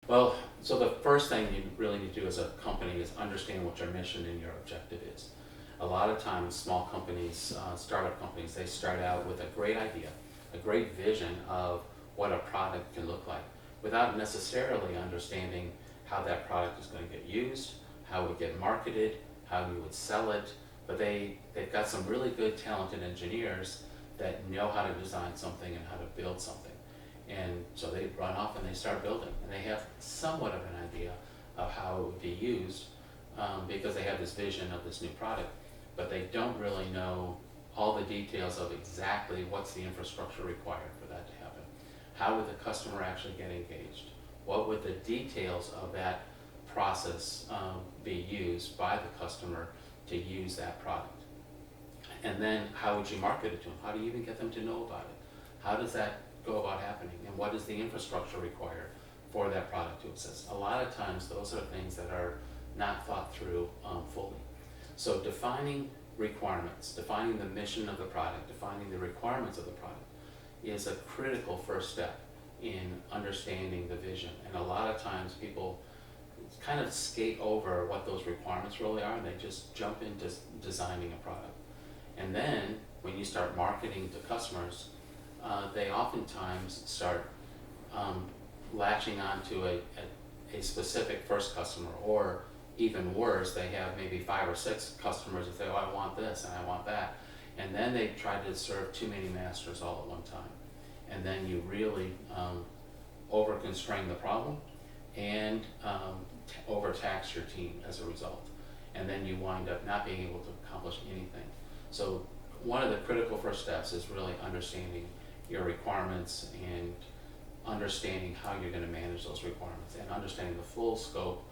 Well, so the first thing you really need to do as a company is understand what your mission and your objective is. A lot of times, small companies, startup companies, they start out with a great idea, a great vision of what a product can look like, without necessarily understanding how that product is going to get used, how it would get marketed, how you would sell it. But they've got some really good, talented engineers that know how to design something and how to build something. And so they run off and they start building, and they have somewhat of an idea of how it would be used, because they have this vision of this new product, but they don't really know all the details of exactly what's the infrastructure required for that to happen. How would the customer actually get engaged? What would the details of that process be used by the customer to use that product? And then how would you market it to them? How do you even get them to know about it? How does that go about happening? And what is the infrastructure required for that product to exist? A lot of times those are things that are not thought through fully. So defining requirements, defining the mission of the product, defining the requirements of the product is a critical first step in understanding the vision. And a lot of times people kind of skate over what those requirements really are, and they just jump into designing a product. And then when you start marketing to customers, they oftentimes start latching onto a specific first customer, or even worse, they have maybe 5 or 6 customers that say, oh, I want this and I want that. And then they try to serve too many masters all at one time. And then you really over-constrain the problem and overtax your team as a result. And then you wind up not being able to accomplish anything. So one of the critical first steps is really understanding your requirements and understanding how you're going to manage those requirements, and understanding the full scope